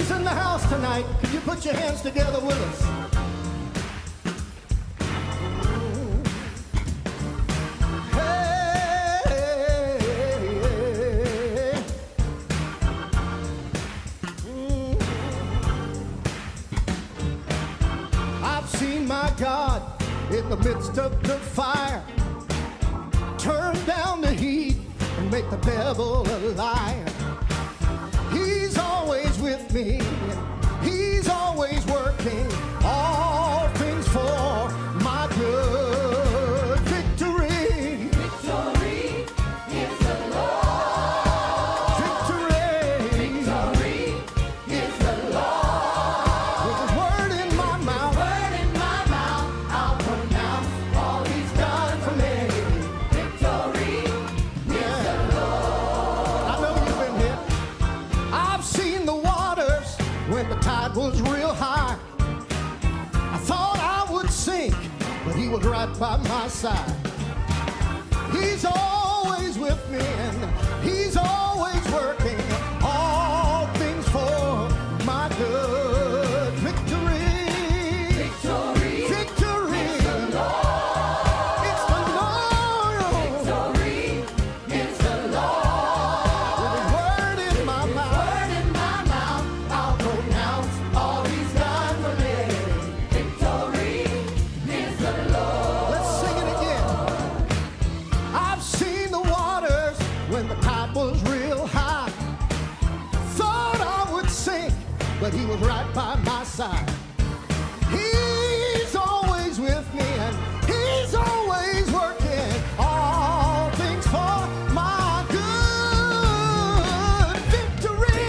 Ladies in the house tonight, could you put your hands together with us? My God, in the midst of the fire, turn down the heat and make the devil a liar. He's always with me, and he's always working all things for my good. Victory, victory is the Lord. Victory, victory is the Lord. With his word in my mouth, I'll pronounce all he's done for me. Victory is the Lord. I know you've been here. I've seen the waters when the tide was real high. I thought I would sink, but he was right by my side. He's always with me, and he's always working all things for my good. Victory, victory, victory is the Lord. It's the Lord. Victory is the Lord. With his word in my mouth, I'll pronounce all he's done for me. Victory is the Lord. Let's sing it again. I've seen the waters when the tide was real high. Thought I would sink, but he was right by my side. He's always with me, and he's always working all things for my good. Victory,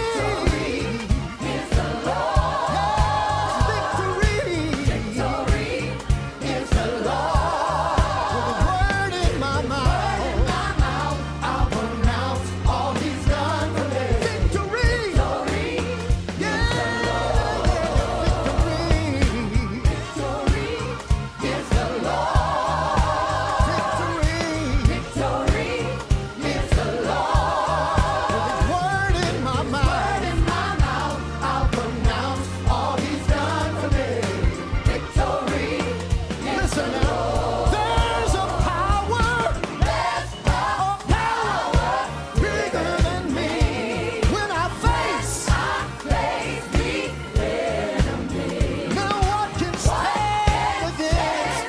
is the Lord. Yes, victory, victory is the Lord. With his word in my mouth, I'll pronounce all he's done for me. Victory, victory, yeah, victory, victory is the Lord. Victory, victory is the Lord. With his word in my mouth, I'll pronounce all he's done for me. Victory is the Lord. There's a power, bigger than me. When I face the enemy, no one can stand against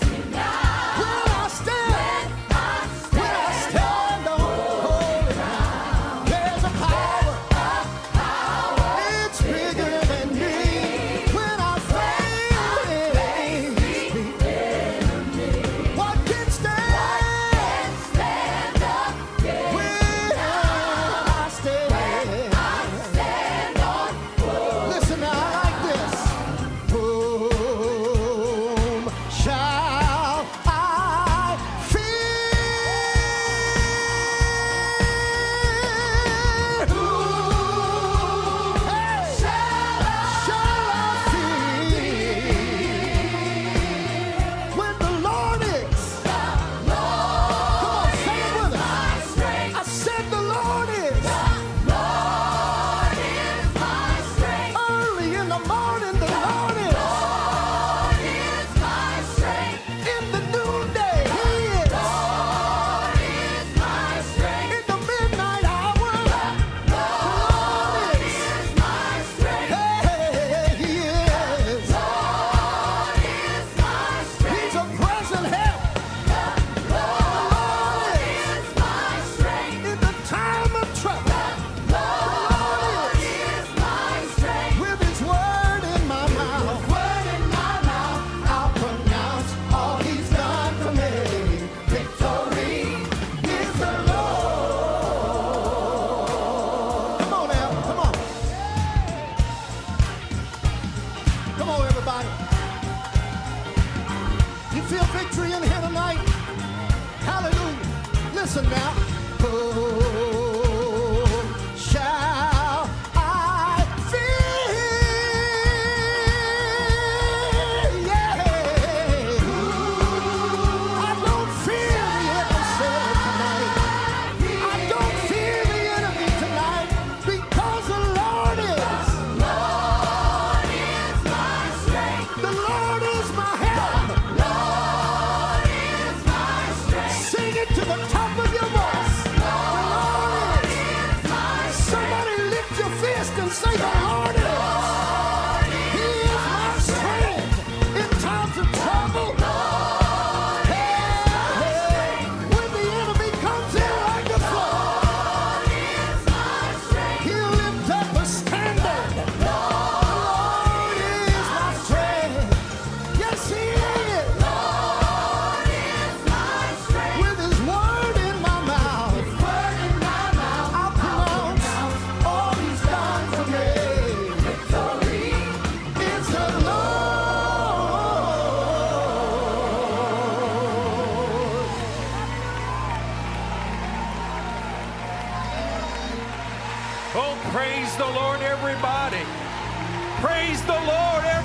me now. When I stand on holy ground, there's a power, it's bigger than me. When I face the enemy, what can stand when I stand on holy. Listen now, I like this. Whom shall I fear? Whom shall I fear? When the Lord is. Come on, say it with us. I said the Lord is. Early in the morning, the Lord is. In the noonday, he is. In the midnight hour, the Lord is. Hey, he is. He's a present help. The Lord is. In the time of trouble, the Lord is. With his word in my mouth, I'll pronounce all he's done for me. Victory is the Lord. Come on now, come on. Come on, everybody. You feel victory in here tonight? Hallelujah. Listen now. Whom shall I fear? Yeah. I don't fear the adversary tonight. I don't fear the enemy tonight, because the Lord is. it to the top of your voice. The Lord is. Somebody lift your fist and say, the Lord is. He is my strength in times of trouble. Hey, when the enemy comes in like a flood, he'll lift up a standard. The Lord is my strength. Yes, he is. With his word in my mouth, I'll pronounce all he's done for me. Victory is the Lord. Oh, praise the Lord, everybody. Praise the Lord, everybody.